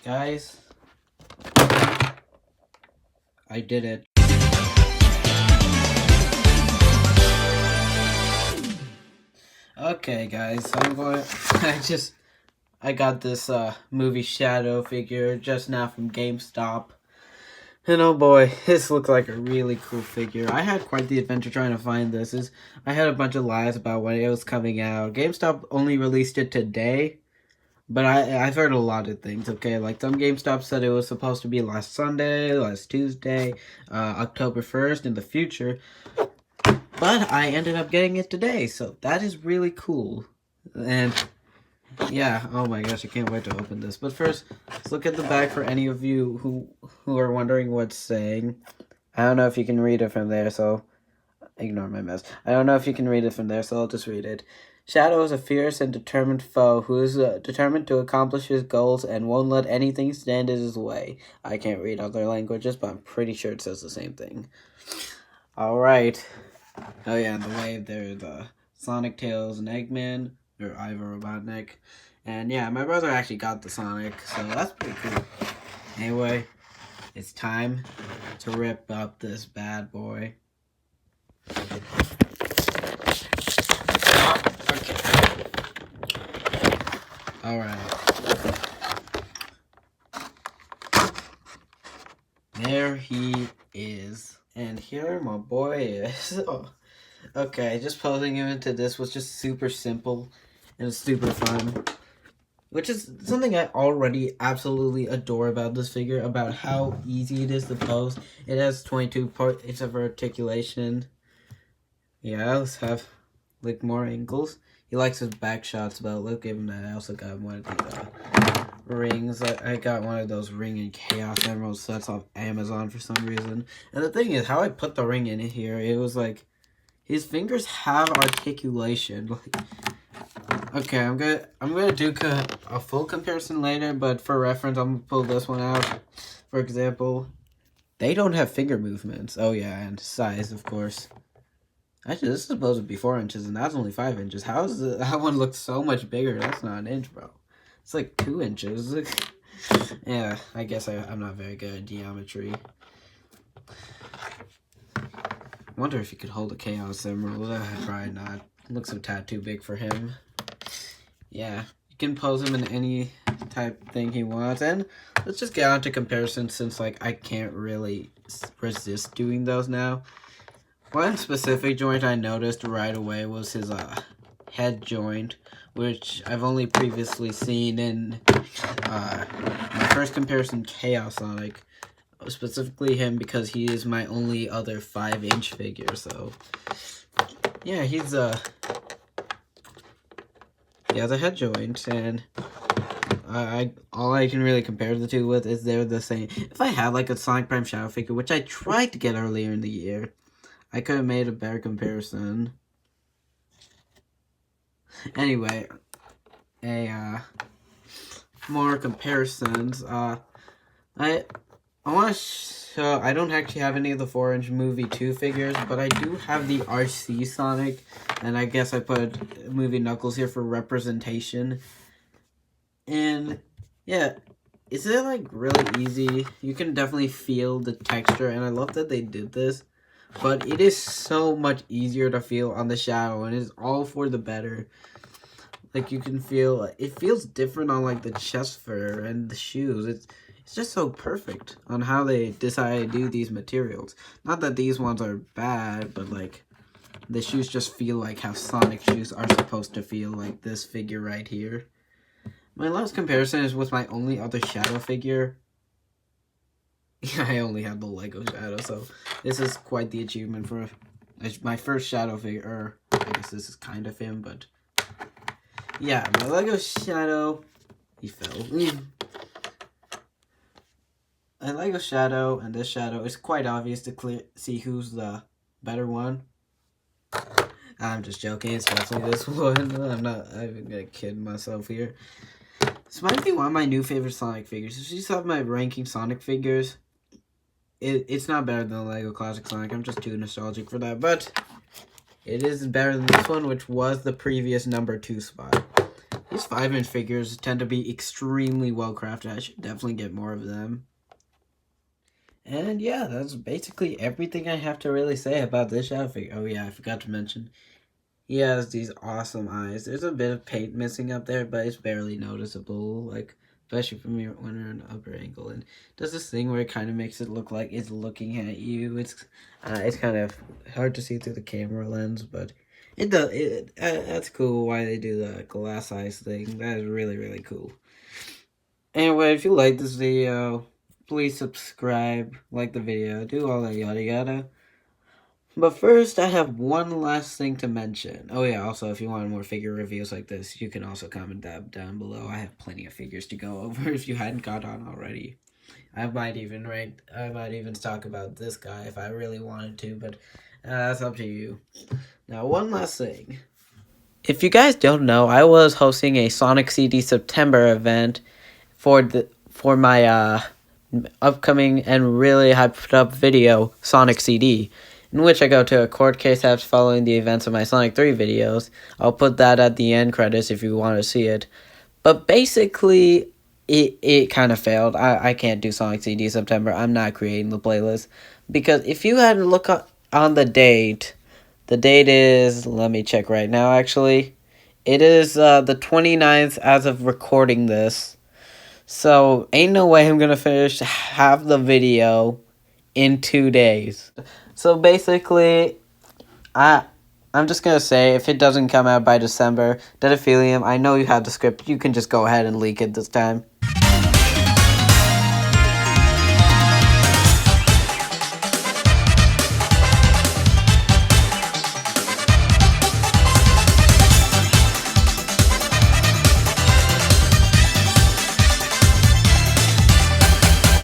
Guys, I did it. Okay, guys, so I'm going. I got this movie Shadow figure just now from GameStop. And oh boy, this looks like a really cool figure. I had quite the adventure trying to find this. I had a bunch of lies about when it was coming out. GameStop only released it today. But I've heard a lot of things, okay? Like, some GameStop said it was supposed to be last Sunday, last Tuesday, October 1st in the future. But I ended up getting it today, so that is really cool. And, yeah, oh my gosh, I can't wait to open this. But first, let's look at the back for any of you who are wondering what's saying. I don't know if you can read it from there, so ignore my mess. I don't know if you can read it from there, so I'll just read it. Shadow is a fierce and determined foe who is determined to accomplish his goals and won't let anything stand in his way. I can't read other languages, but I'm pretty sure it says the same thing. Alright. Oh yeah, and the wave there, the Sonic, Tails, and Eggman, or Ivo Robotnik. And yeah, my brother actually got the Sonic, so that's pretty cool. Anyway, it's time to rip up this bad boy. Alright. There he is. And here my boy is. Oh. Okay, just posing him into this was just super simple and super fun. Which is something I already absolutely adore about this figure, about how easy it is to pose. It has 22 points of articulation. Yeah, let's have like more angles. He likes his back shots, but look, give him that. I also got one of the rings. I got one of those Ring and Chaos Emerald sets off Amazon for some reason. And the thing is, how I put the ring in here, it was like, his fingers have articulation. Like, okay, I'm gonna do a full comparison later, but for reference, I'm gonna pull this one out. For example, they don't have finger movements. Oh yeah, and size, of course. Actually, this is supposed to be 4 inches, and that's only 5 inches. How does that one look so much bigger? That's not an inch, bro. It's like 2 inches. Yeah, I guess I'm not very good at geometry. I wonder if he could hold a Chaos Emerald. Probably not. It looks a tad too big for him. Yeah, you can pose him in any type thing he wants. And let's just get on to comparison, since like I can't really resist doing those now. One specific joint I noticed right away was his head joint, which I've only previously seen in my first comparison, Chaos Sonic. Specifically him, because he is my only other 5-inch figure, so yeah, he has a head joint, and all I can really compare the two with is they're the same. If I had like a Sonic Prime Shadow figure, which I tried to get earlier in the year, I could have made a better comparison. Anyway, more comparisons. I want to show, I don't actually have any of the 4-inch Movie 2 figures, but I do have the RC Sonic, and I guess I put Movie Knuckles here for representation. And yeah, is it like really easy? You can definitely feel the texture, and I love that they did this. But it is so much easier to feel on the Shadow, and it's all for the better. Like, you can feel, it feels different on like the chest fur and the shoes. It's just so perfect on how they decide to do these materials. Not that these ones are bad, but like the shoes just feel like how Sonic shoes are supposed to feel, like this figure right here. My last comparison is with my only other Shadow figure. I only have the Lego Shadow, so this is quite the achievement for my first Shadow figure. Or I guess this is kind of him, but yeah, my Lego Shadow, he fell. My Lego Shadow and this Shadow, it's quite obvious to see who's the better one. I'm just joking, it's definitely this one. I'm gonna kid myself here. This might be one of my new favorite Sonic figures. If you just have my ranking Sonic figures, it's not better than the Lego Classic Sonic. I'm just too nostalgic for that. But it is better than this one, which was the previous number 2 spot. These 5-inch figures tend to be extremely well crafted. I should definitely get more of them. And yeah, that's basically everything I have to really say about this shadow figure. Oh yeah, I forgot to mention. He has these awesome eyes. There's a bit of paint missing up there, but it's barely noticeable. Like, especially from when you're in an upper angle. And does this thing where it kind of makes it look like it's looking at you. It's kind of hard to see through the camera lens, but it does. That's cool. Why they do the glass eyes thing. That is really, really cool. Anyway, if you like this video, please subscribe, like the video, do all that yada yada. But first, I have one last thing to mention. Oh yeah, also, if you want more figure reviews like this, you can also comment that down below. I have plenty of figures to go over if you hadn't got on already. I might even talk about this guy if I really wanted to, but that's up to you. Now, one last thing. If you guys don't know, I was hosting a Sonic CD September event for my upcoming and really hyped up video, Sonic CD, in which I go to a court case after following the events of my Sonic 3 videos. I'll put that at the end credits if you want to see it. But basically, it kind of failed. I can't do Sonic CD September. I'm not creating the playlist. Because if you had to look on the date is, let me check right now actually. It is the 29th as of recording this. So, ain't no way I'm going to finish half the video in 2 days. So, basically, I'm just going to say, if it doesn't come out by December, Dedaphilium, I know you have the script. You can just go ahead and leak it this time.